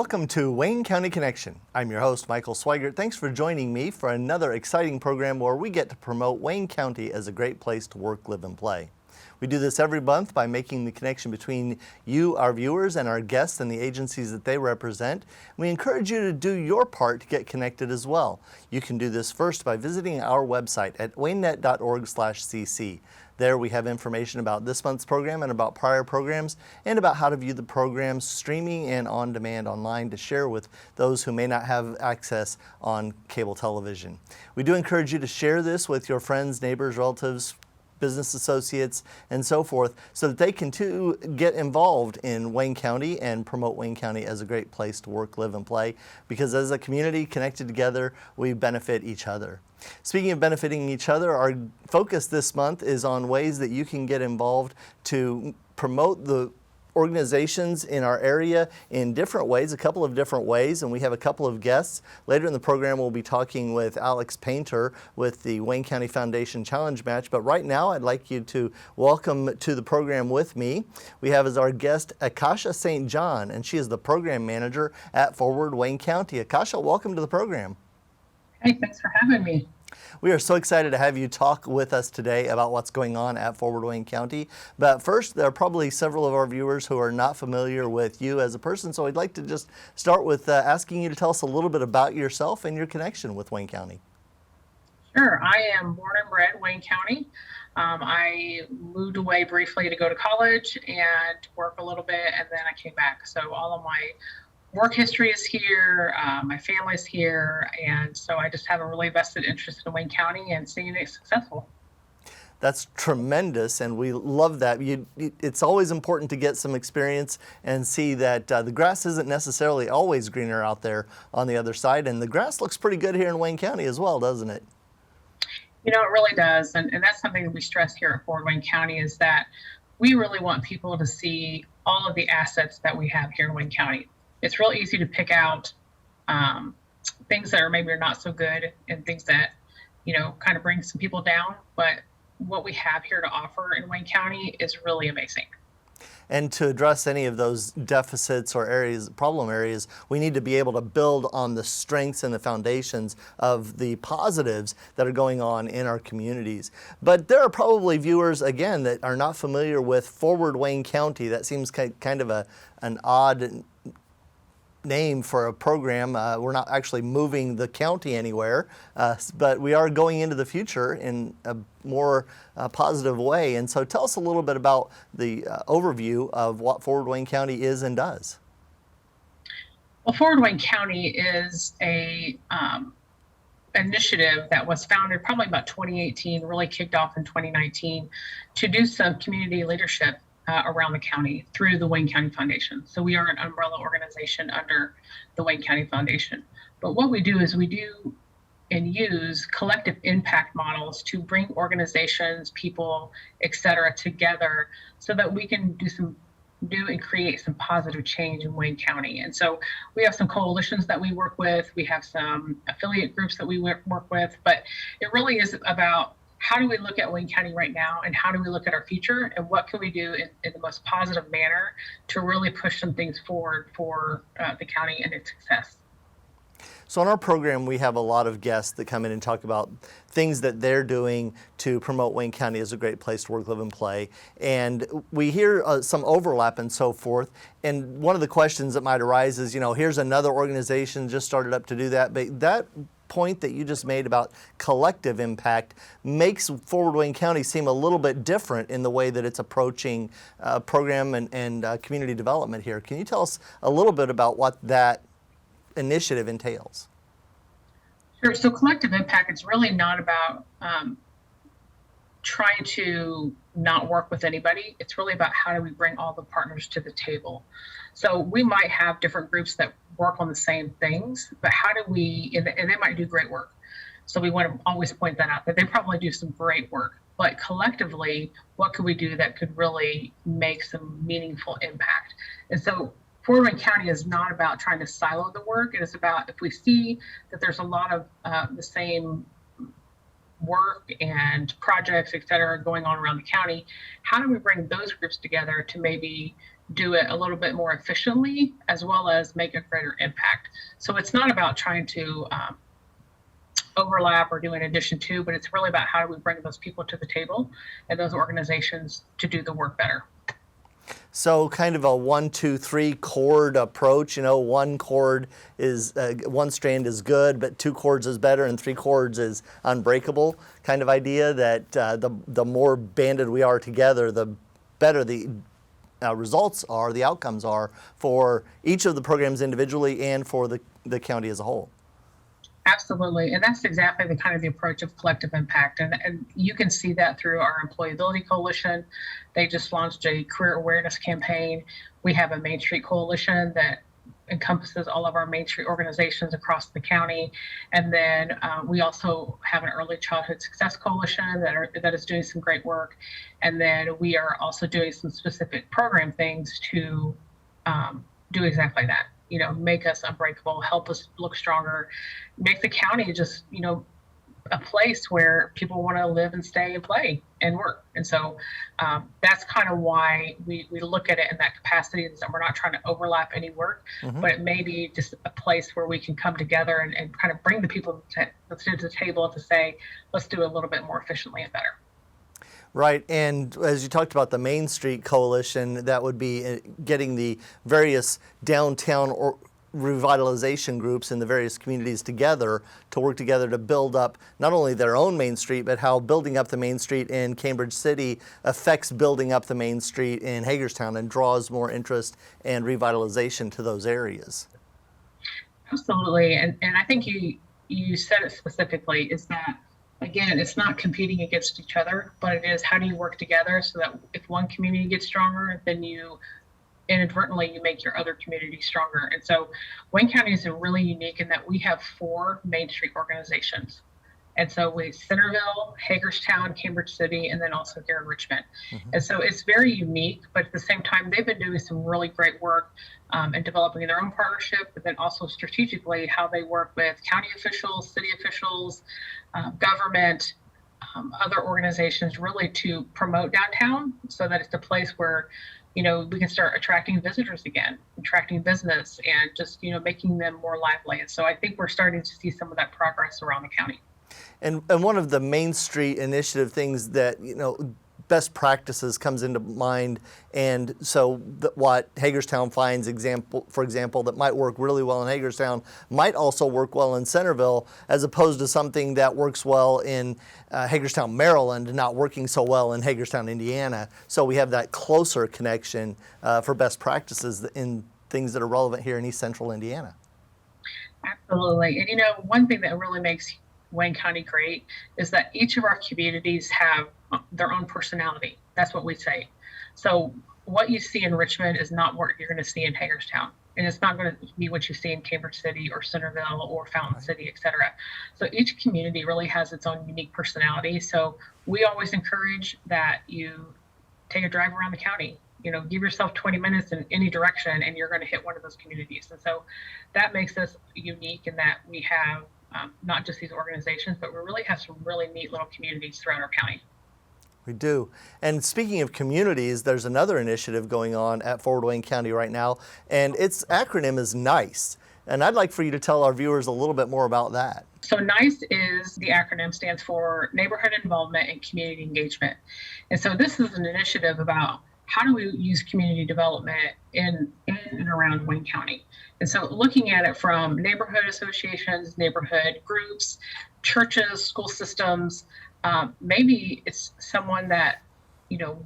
Welcome to Wayne County Connection. I'm your host, Michael Sweigart. Thanks for joining me for another exciting program where we get to promote Wayne County as a great place to work, live, and play. We do this every month by making the connection between you, our viewers, and our guests and the agencies that they represent. We encourage you to do your part to get connected as well. You can do this first by visiting our website at waynenet.org/cc. There we have information about this month's program and about prior programs and about how to view the programs streaming and on demand online to share with those who may not have access on cable television. We do encourage you to share this with your friends, neighbors, relatives, business associates, and so forth, so that they can too get involved in Wayne County and promote Wayne County as a great place to work, live, and play, because as a community connected together, we benefit each other. Speaking of benefiting each other, our focus this month is on ways that you can get involved to promote the organizations in our area in different ways, a couple of different ways, and we have a couple of guests. Later in the program, we'll be talking with Alex Painter with the Wayne County Foundation Challenge Match, but right now I'd like you to welcome to the program with me. We have as our guest Acacia St. John, and she is the program manager at Forward Wayne County. Acacia, welcome to the program. Hey, thanks for having me. We are so excited to have you talk with us today about what's going on at Forward Wayne County. But first, there are probably several of our viewers who are not familiar with you as a person, so I'd like to just start with asking you to tell us a little bit about yourself and your connection with Wayne County. Sure. I am born and bred Wayne County. I moved away briefly to go to college and work a little bit, and then I came back. So all of my work history is here, my family's here, and so I just have a really vested interest in Wayne County and seeing it successful. That's tremendous, and we love that. It's always important to get some experience and see that the grass isn't necessarily always greener out there on the other side, and the grass looks pretty good here in Wayne County as well, doesn't it? You know, it really does, and that's something that we stress here at Forward Wayne County is that we really want people to see all of the assets that we have here in Wayne County. It's real easy to pick out things that are maybe not so good and things that, you know, kind of bring some people down. But what we have here to offer in Wayne County is really amazing. And to address any of those deficits or areas, problem areas, we need to be able to build on the strengths and the foundations of the positives that are going on in our communities. But there are probably viewers, again, that are not familiar with Forward Wayne County. That seems kind of an odd name for a program. We're not actually moving the county anywhere, but we are going into the future in a more positive way. And so tell us a little bit about the overview of what Forward Wayne County is and does. Well, Forward Wayne County is a initiative that was founded probably about 2018, really kicked off in 2019 to do some community leadership around the county through the Wayne County Foundation. So we are an umbrella organization under the Wayne County Foundation. But what we do is we do and use collective impact models to bring organizations, people, et cetera, together so that we can do and create some positive change in Wayne County. And so we have some coalitions that we work with. We have some affiliate groups that we work with, but it really is about how do we look at Wayne County right now and how do we look at our future and what can we do in the most positive manner to really push some things forward for the county and its success. So on our program, we have a lot of guests that come in and talk about things that they're doing to promote Wayne County as a great place to work, live, and play. And we hear some overlap and so forth. And one of the questions that might arise is, you know, here's another organization just started up to do that. But that point that you just made about collective impact makes Forward Wayne County seem a little bit different in the way that it's approaching program and community development here. Can you tell us a little bit about what that initiative entails? Sure. So collective impact is really not about trying to not work with anybody. It's really about how do we bring all the partners to the table. So we might have different groups that work on the same things, but how do we, and they might do great work. So we want to always point that out, that they probably do some great work, but collectively, what could we do that could really make some meaningful impact? And so Forward Wayne County is not about trying to silo the work. It is about if we see that there's a lot of the same work and projects, et cetera, going on around the county, how do we bring those groups together to maybe do it a little bit more efficiently, as well as make a greater impact. So it's not about trying to overlap or do in addition to, but it's really about how do we bring those people to the table and those organizations to do the work better. So kind of a 1, 2, 3 chord approach. One chord is one strand is good, but 2 chords is better, and 3 chords is unbreakable. Kind of idea that the more banded we are together, the better the results are, the outcomes are for each of the programs individually and for the county as a whole. Absolutely. And that's exactly the kind of the approach of collective impact. And you can see that through our Employability Coalition. They just launched a career awareness campaign. We have a Main Street Coalition that encompasses all of our Main Street organizations across the county. And then we also have an Early Childhood Success Coalition that is doing some great work. And then we are also doing some specific program things to do exactly that. Make us unbreakable, help us look stronger, make the county just, a place where people want to live and stay and play and work. And so that's kind of why we look at it in that capacity, is that we're not trying to overlap any work, but it may be just a place where we can come together and kind of bring the people to the table to say, let's do it a little bit more efficiently and better. Right, and as you talked about the Main Street Coalition, that would be getting the various downtown or revitalization groups in the various communities together to work together to build up not only their own Main Street, but how building up the Main Street in Cambridge City affects building up the Main Street in Hagerstown and draws more interest and revitalization to those areas. Absolutely, and I think you said it specifically, is that, again, it's not competing against each other, but it is how do you work together so that if one community gets stronger, then you inadvertently you make your other community stronger. And so Wayne County is really unique in that we have 4 Main Street organizations. And so we Centerville, Hagerstown, Cambridge City, and then also here in Richmond. And so it's very unique, but at the same time, they've been doing some really great work in developing their own partnership, but then also strategically how they work with county officials, city officials, government, other organizations, really to promote downtown so that it's a place where, we can start attracting visitors again, attracting business, and just, making them more lively. And so I think we're starting to see some of that progress around the county. And one of the Main Street initiative things that, best practices comes into mind, and so what Hagerstown finds, for example, that might work really well in Hagerstown might also work well in Centerville, as opposed to something that works well in Hagerstown, Maryland, not working so well in Hagerstown, Indiana. So we have that closer connection for best practices in things that are relevant here in East Central Indiana. Absolutely. And one thing that really makes Wayne County great is that each of our communities have their own personality. That's what we say. So what you see in Richmond is not what you're going to see in Hagerstown. And it's not going to be what you see in Cambridge City or Centerville or Fountain City, et cetera. So each community really has its own unique personality. So we always encourage that you take a drive around the county. Give yourself 20 minutes in any direction and you're going to hit one of those communities. And so that makes us unique in that we have not just these organizations, but we really have some really neat little communities throughout our county. We do. And speaking of communities, there's another initiative going on at Forward Wayne County right now, and its acronym is NICE. And I'd like for you to tell our viewers a little bit more about that. So NICE is, the acronym stands for Neighborhood Involvement and Community Engagement. And so this is an initiative about how do we use community development in and around Wayne County. And so looking at it from neighborhood associations, neighborhood groups, churches, school systems, maybe it's someone that,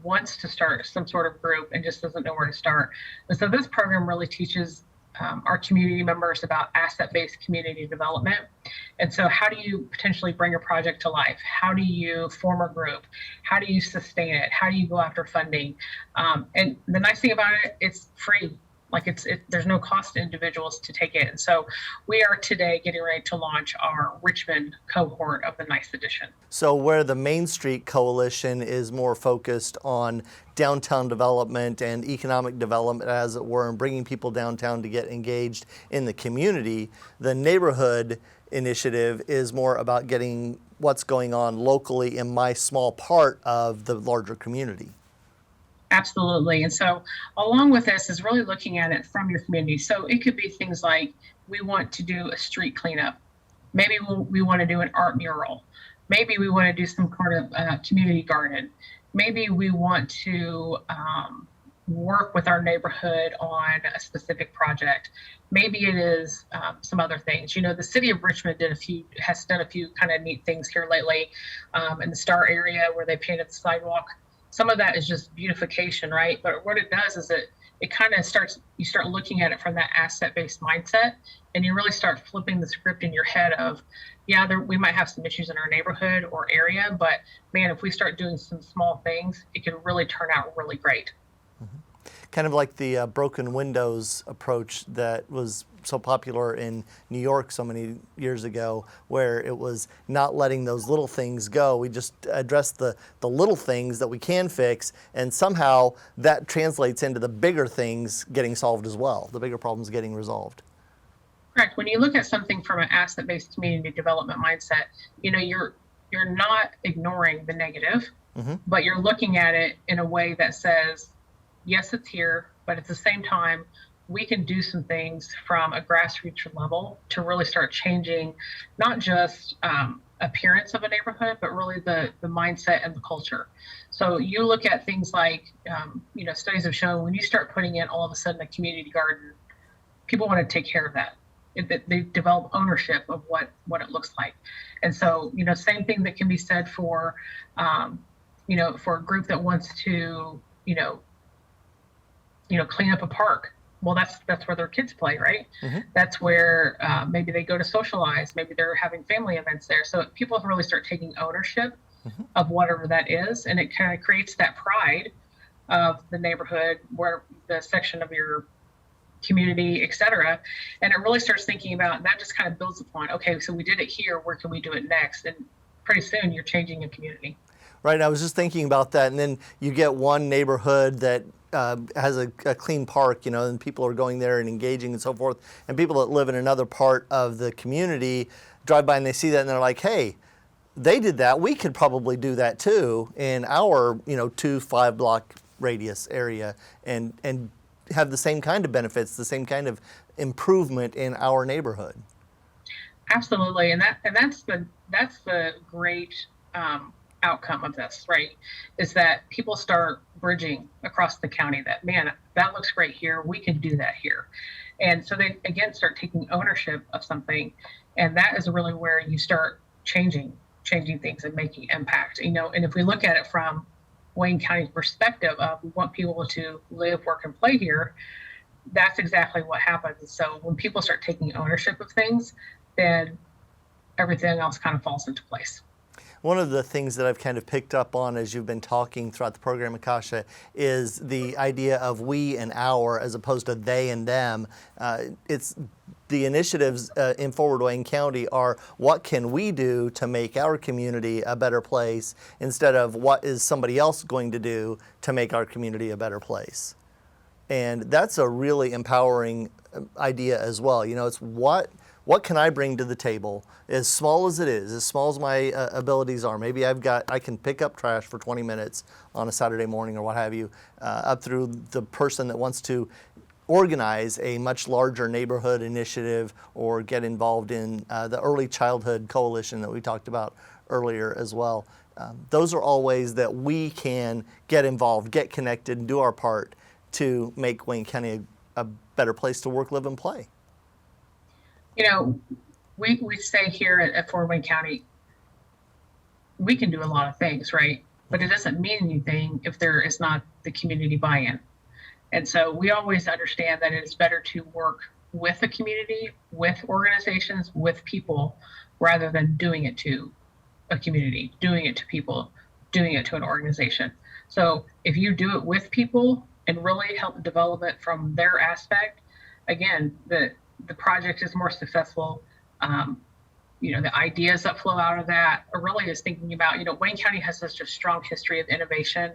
wants to start some sort of group and just doesn't know where to start. And so this program really teaches our community members about asset-based community development. And so how do you potentially bring a project to life? How do you form a group? How do you sustain it? How do you go after funding? And the nice thing about it, it's free. There's no cost to individuals to take it. And so we are today getting ready to launch our Richmond cohort of the NICE edition. So where the Main Street Coalition is more focused on downtown development and economic development, as it were, and bringing people downtown to get engaged in the community, the neighborhood initiative is more about getting what's going on locally in my small part of the larger community. Absolutely. And so along with this is really looking at it from your community. So it could be things like we want to do a street cleanup. Maybe we want to do an art mural. Maybe we want to do some kind of community garden. Maybe we want to work with our neighborhood on a specific project. Maybe it is some other things. You know, the city of Richmond has done a few kind of neat things here lately in the Star area where they painted the sidewalk. Some of that is just beautification, right? But what it does is it kind of you start looking at it from that asset-based mindset, and you really start flipping the script in your head of, yeah, we might have some issues in our neighborhood or area, but man, if we start doing some small things, it can really turn out really great. Kind of like the broken windows approach that was so popular in New York so many years ago, where it was not letting those little things go. We just address the little things that we can fix, and somehow that translates into the bigger things getting solved as well, the bigger problems getting resolved. Correct. When you look at something from an asset-based community development mindset, you know, you're not ignoring the negative, but you're looking at it in a way that says, yes, it's here, but at the same time, we can do some things from a grassroots level to really start changing not just appearance of a neighborhood, but really the mindset and the culture. So you look at things like, you know, studies have shown when you start putting in all of a sudden a community garden, people want to take care of that. They develop ownership of what it looks like. And so, you know, same thing that can be said for, you know, for a group that wants to, clean up a park. Well, that's where their kids play, right? That's where maybe they go to socialize. Maybe they're having family events there. So people really start taking ownership of whatever that is, and it kind of creates that pride of the neighborhood, where the section of your community, et cetera. And it really starts thinking about that. Just kind of builds upon, okay, so we did it here. Where can we do it next? And pretty soon you're changing a community. Right. I was just thinking about that, and then you get one neighborhood that has a clean park, you know, and people are going there and engaging and so forth. And people that live in another part of the community drive by and they see that and they're like, hey, they did that. We could probably do that too in our, 2-5 block radius area and have the same kind of benefits, the same kind of improvement in our neighborhood. Absolutely. And that's the great outcome of this, right? Is that people start bridging across the county that, man, that looks great here. We can do that here. And so they, again, start taking ownership of something. And that is really where you start changing things and making impact, and if we look at it from Wayne County's perspective of we want people to live, work, and play here, that's exactly what happens. So when people start taking ownership of things, then everything else kind of falls into place. One of the things that I've kind of picked up on as you've been talking throughout the program, Acacia, is the idea of we and our as opposed to they and them. It's the initiatives in Forward Wayne County are what can we do to make our community a better place instead of what is somebody else going to do to make our community a better place. And that's a really empowering idea as well. It's what can I bring to the table, as small as it is, as small as my abilities are. Maybe I can pick up trash for 20 minutes on a Saturday morning or what have you, up through the person that wants to organize a much larger neighborhood initiative or get involved in the early childhood coalition that we talked about earlier as well. Those are all ways that we can get involved, get connected, and do our part to make Wayne County a better place to work, live, and play. We say here at Fort Wayne County, we can do a lot of things, right? But it doesn't mean anything if there is not the community buy-in. And so we always understand that it's better to work with the community, with organizations, with people, rather than doing it to a community, doing it to people, doing it to an organization. So if you do it with people and really help develop it from their aspect, again, the project is more successful. The ideas that flow out of that are really is thinking about, Wayne County has such a strong history of innovation,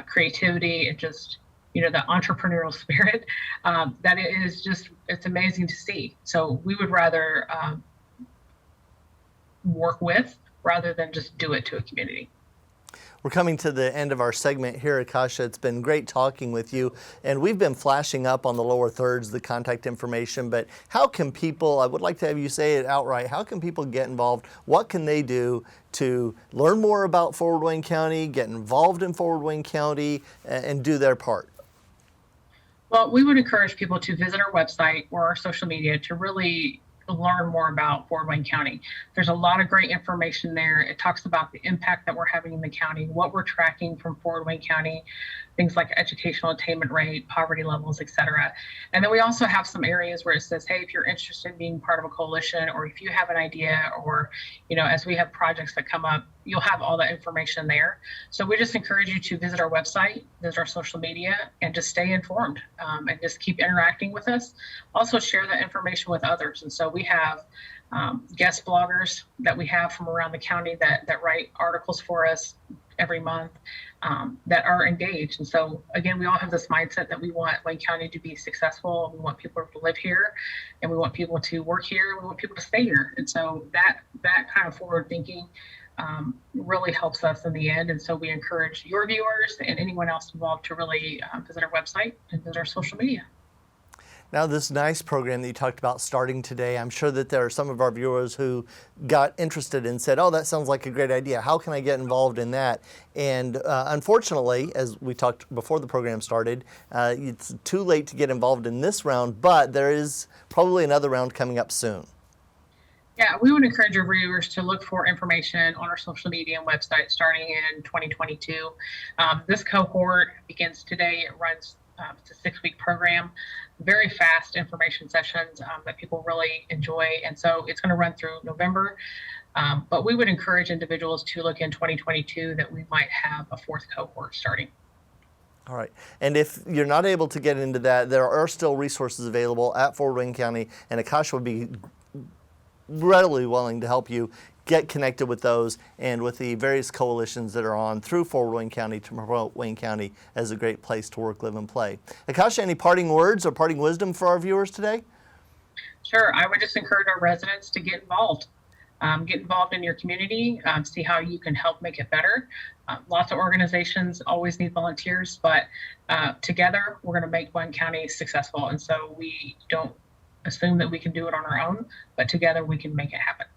creativity, and just, the entrepreneurial spirit that it is just, it's amazing to see. So we would rather work with rather than just do it to a community. We're coming to the end of our segment here, Acacia. It's been great talking with you, and we've been flashing up on the lower thirds the contact information, but how can people, I would like to have you say it outright, how can people get involved? What can they do to learn more about Forward Wayne County, get involved in Forward Wayne County, and do their part? Well, we would encourage people to visit our website or our social media to really learn more about Forward Wayne County. There's a lot of great information there. It talks about the impact that we're having in the county, what we're tracking from Forward Wayne County, things like educational attainment rate, poverty levels, et cetera. And then we also have some areas where it says, hey, if you're interested in being part of a coalition, or if you have an idea, or, as we have projects that come up, you'll have all that information there. So we just encourage you to visit our website, visit our social media, and just stay informed, and just keep interacting with us. Also share that information with others. And so we have guest bloggers that we have from around the county that write articles for us every month, that are engaged. And so again, we all have this mindset that we want Wayne County to be successful. We want people to live here, and we want people to work here. We want people to stay here. And so that kind of forward thinking really helps us in the end. And so we encourage your viewers and anyone else involved to really visit our website and visit our social media. Now, this nice program that you talked about starting today, I'm sure that there are some of our viewers who got interested and said, oh, that sounds like a great idea. How can I get involved in that? And unfortunately, as we talked before the program started, it's too late to get involved in this round, but there is probably another round coming up soon. Yeah, we would encourage your viewers to look for information on our social media and website starting in 2022. This cohort begins today. It runs, it's a 6-week program, very fast information sessions that people really enjoy. And so it's going to run through November. But we would encourage individuals to look in 2022 that we might have a 4th cohort starting. All right. And if you're not able to get into that, there are still resources available at Forward Wayne County, and Acacia would be readily willing to help you get connected with those and with the various coalitions that are on through Forward Wayne County to promote Wayne County as a great place to work, live, and play. Acacia, any parting words or parting wisdom for our viewers today? Sure. I would just encourage our residents to get involved. Get involved in your community, see how you can help make it better. Lots of organizations always need volunteers, but together we're going to make Wayne County successful. And so we don't assume that we can do it on our own, but together we can make it happen.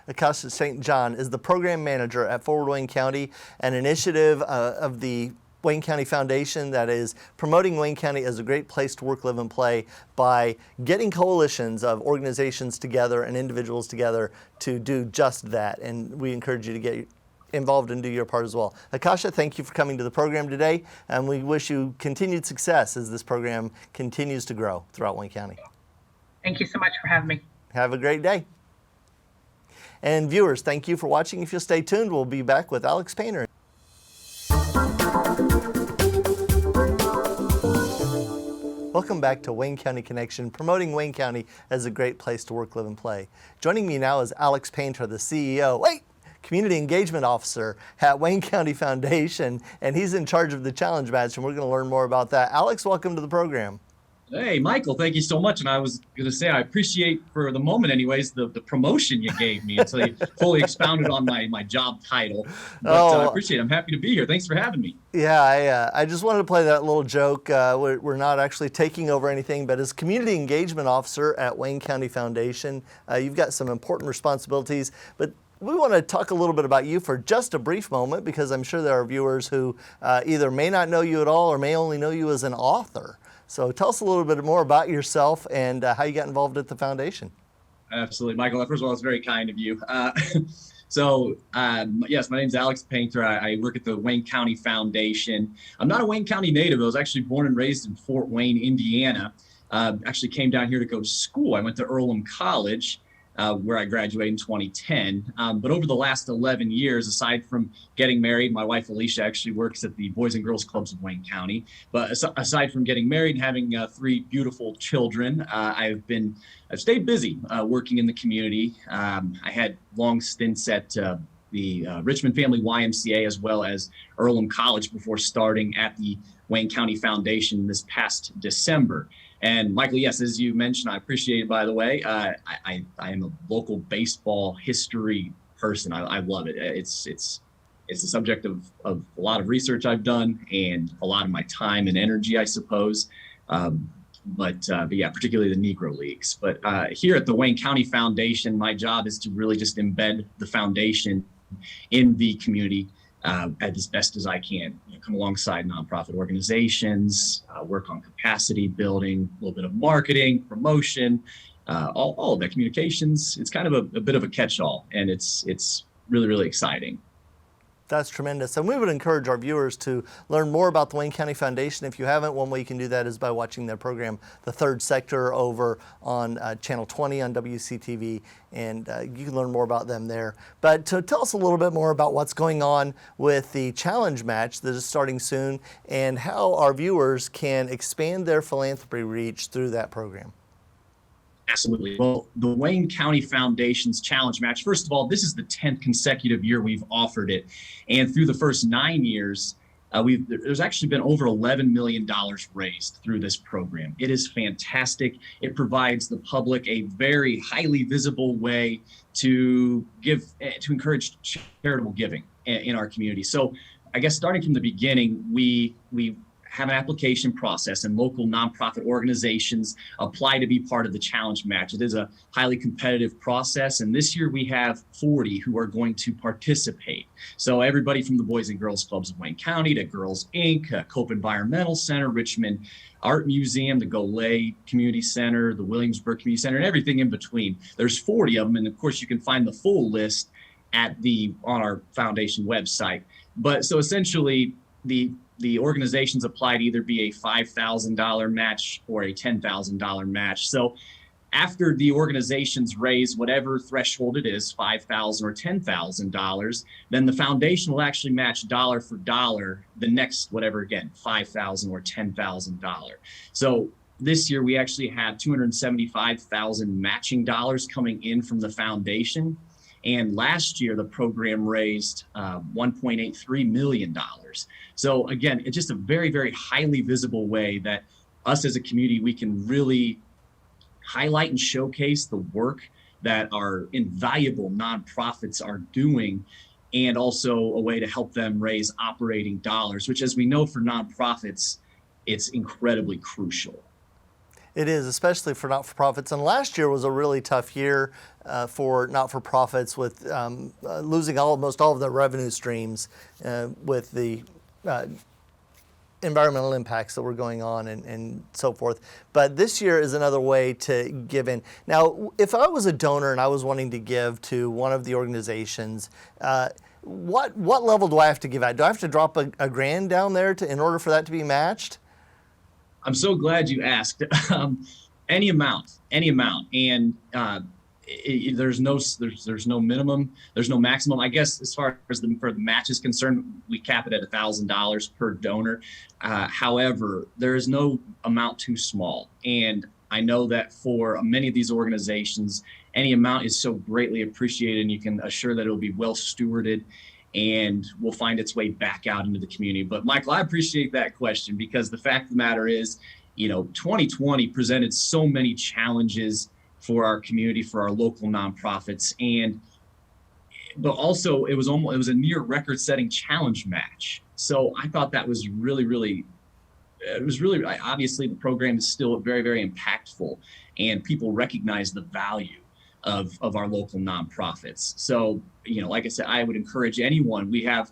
Acacia St. John is the program manager at Forward Wayne County, an initiative of the Wayne County Foundation that is promoting Wayne County as a great place to work, live, and play by getting coalitions of organizations together and individuals together to do just that. And we encourage you to get involved and do your part as well. Acacia, thank you for coming to the program today, and we wish you continued success as this program continues to grow throughout Wayne County. Thank you so much for having me. Have a great day. And viewers, thank you for watching. If you'll stay tuned, we'll be back with Alex Painter. Welcome back to Wayne County Connection, promoting Wayne County as a great place to work, live, and play. Joining me now is Alex Painter, the CEO, Community Engagement Officer at Wayne County Foundation, and he's in charge of the Challenge Badge, and we're going to learn more about that. Alex, welcome to the program. Hey, Michael, thank you so much. And I was going to say, I appreciate, for the moment anyways, the promotion you gave me until you fully expounded on my job title. But I appreciate it. I'm happy to be here. Thanks for having me. Yeah, I just wanted to play that little joke. We're not actually taking over anything, but as Community Engagement Officer at Wayne County Foundation, you've got some important responsibilities. But we want to talk a little bit about you for just a brief moment, because I'm sure there are viewers who either may not know you at all or may only know you as an author. So tell us a little bit more about yourself and how you got involved at the foundation. Absolutely, Michael. First of all, it's very kind of you. Yes, my name is Alex Painter. I work at the Wayne County Foundation. I'm not a Wayne County native. I was actually born and raised in Fort Wayne, Indiana. Actually came down here to go to school. I went to Earlham College, where I graduated in 2010. But over the last 11 years, aside from getting married, my wife Alicia actually works at the Boys and Girls Clubs of Wayne County. But aside from getting married and having 3 beautiful children, I've stayed busy working in the community. I had long stints at the Richmond Family YMCA as well as Earlham College before starting at the Wayne County Foundation this past December. And Michael, yes, as you mentioned, I appreciate it, by the way. I am a local baseball history person. I love it. It's It's the subject of a lot of research I've done and a lot of my time and energy, I suppose. But yeah, particularly the Negro Leagues. But here at the Wayne County Foundation, my job is to really just embed the foundation in the community as best as I can. Come alongside nonprofit organizations, work on capacity building, a little bit of marketing, promotion, all of that, communications. It's kind of a bit of a catch-all, and it's really, really exciting. That's tremendous. And we would encourage our viewers to learn more about the Wayne County Foundation. If you haven't, one way you can do that is by watching their program, The Third Sector, over on Channel 20 on WCTV, and you can learn more about them there. But to tell us a little bit more about what's going on with the challenge match that is starting soon, and how our viewers can expand their philanthropy reach through that program. Absolutely. Well, the Wayne County Foundation's Challenge Match, first of all, this is the 10th consecutive year we've offered it. And through the first 9 years, there's actually been over $11 million raised through this program. It is fantastic. It provides the public a very highly visible way to encourage charitable giving in our community. So I guess starting from the beginning, we have an application process, and local nonprofit organizations apply to be part of the challenge match. It is a highly competitive process, and this year we have 40 who are going to participate. So everybody from the Boys and Girls Clubs of Wayne County to Girls Inc., Cope Environmental Center, Richmond Art Museum, the Golay Community Center, the Williamsburg Community Center, and everything in between. There's 40 of them, and of course you can find the full list on our foundation website. But so essentially, the organizations apply to either be a $5,000 match or a $10,000 match. So after the organizations raise whatever threshold it is, $5,000 or $10,000, then the foundation will actually match dollar for dollar the next whatever, again, $5,000 or $10,000. So this year we actually had 275,000 matching dollars coming in from the foundation. And last year, the program raised $1.83 million. So again, it's just a very, very highly visible way that us as a community, we can really highlight and showcase the work that our invaluable nonprofits are doing, and also a way to help them raise operating dollars, which, as we know, for nonprofits, it's incredibly crucial. It is, especially for not-for-profits. And last year was a really tough year for not-for-profits, with losing almost all of their revenue streams with the environmental impacts that were going on and so forth. But this year is another way to give in. Now, if I was a donor and I was wanting to give to one of the organizations, what level do I have to give at? Do I have to drop a grand down there in order for that to be matched? I'm so glad you asked. Any amount, and there's no minimum, there's no maximum. I guess as far as for the match is concerned, we cap it at $1,000 per donor. However, there is no amount too small, and I know that for many of these organizations, any amount is so greatly appreciated, and you can assure that it will be well stewarded and will find its way back out into the community. But Michael, I appreciate that question, because the fact of the matter is, 2020 presented so many challenges for our community, for our local nobnonprofits, but also it was a near record-setting challenge match. So I thought that was really obviously the program is still very, very impactful, and people recognize the value of our local nonprofits. So, like I said, I would encourage anyone. We have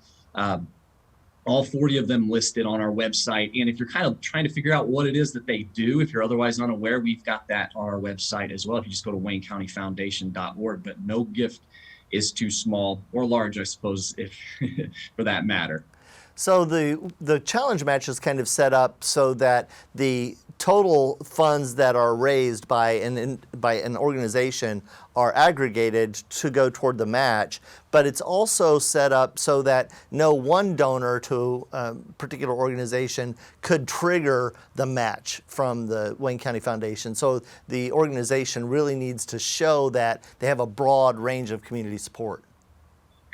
all 40 of them listed on our website. And if you're kind of trying to figure out what it is that they do, if you're otherwise unaware, we've got that on our website as well. If you just go to waynecountyfoundation.org, but no gift is too small or large, I suppose, if for that matter. So the challenge match is kind of set up so that the total funds that are raised by an organization are aggregated to go toward the match, but it's also set up so that no one donor to a particular organization could trigger the match from the Wayne County Foundation. So the organization really needs to show that they have a broad range of community support.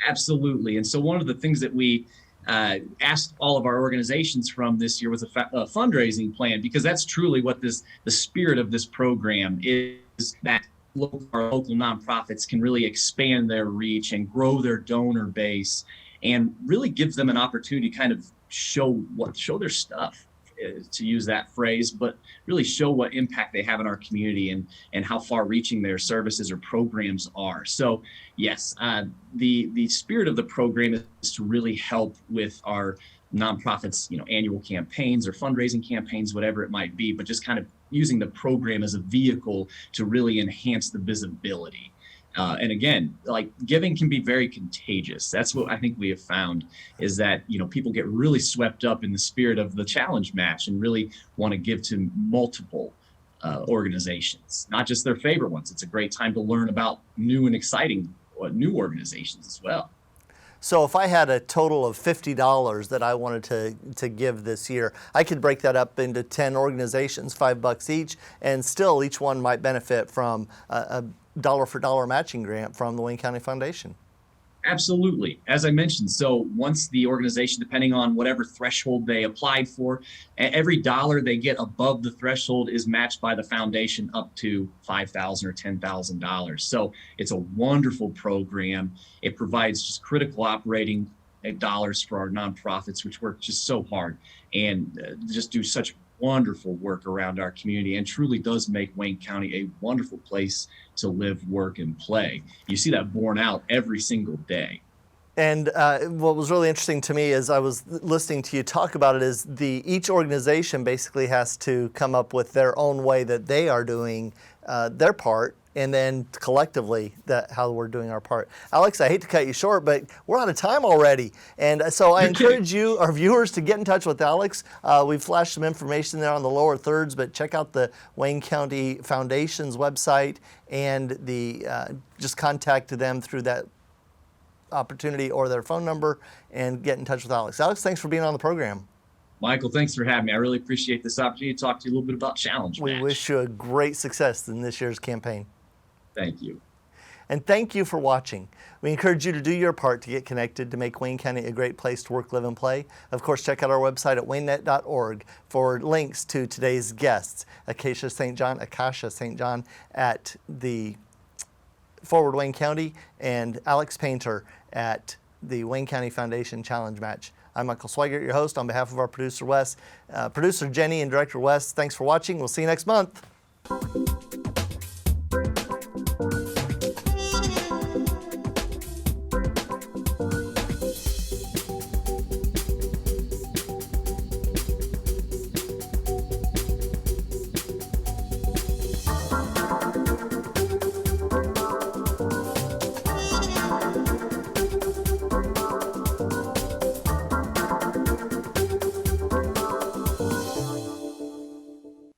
Absolutely. And so one of the things that we asked all of our organizations from this year was a fundraising plan, because that's truly what the spirit of this program is, that our local nonprofits can really expand their reach and grow their donor base and really gives them an opportunity to kind of show their stuff, to use that phrase, but really show what impact they have in our community and how far reaching their services or programs are. So yes, the spirit of the program is to really help with our nonprofits, annual campaigns or fundraising campaigns, whatever it might be, but just kind of using the program as a vehicle to really enhance the visibility. And again, like, giving can be very contagious. That's what I think we have found, is that, people get really swept up in the spirit of the challenge match and really want to give to multiple organizations, not just their favorite ones. It's a great time to learn about new and exciting new organizations as well. So if I had a total of $50 that I wanted to give this year, I could break that up into 10 organizations, $5 each, and still each one might benefit from a dollar for dollar matching grant from the Wayne County Foundation. Absolutely. As I mentioned, so once the organization, depending on whatever threshold they applied for, every dollar they get above the threshold is matched by the foundation up to $5,000 or $10,000. So it's a wonderful program. It provides just critical operating dollars for our nonprofits, which work just so hard and just do such wonderful work around our community, and truly does make Wayne County a wonderful place to live, work, and play. You see that borne out every single day. And what was really interesting to me as I was listening to you talk about it is each organization basically has to come up with their own way that they are doing their part, and then collectively how we're doing our part. Alex, I hate to cut you short, but we're out of time already. And so I encourage you, our viewers, to get in touch with Alex. We've flashed some information there on the lower thirds, but check out the Wayne County Foundation's website and just contact them through that opportunity or their phone number and get in touch with Alex. Alex, thanks for being on the program. Michael, thanks for having me. I really appreciate this opportunity to talk to you a little bit about Challenge Match. We wish you a great success in this year's campaign. Thank you. And thank you for watching. We encourage you to do your part to get connected to make Wayne County a great place to work, live, and play. Of course, check out our website at waynenet.org for links to today's guests, Acacia St. John at the Forward Wayne County, and Alex Painter at the Wayne County Foundation Challenge Match. I'm Michael Sweigart, your host, on behalf of our producer, Wes. Producer Jenny and Director Wes, thanks for watching. We'll see you next month.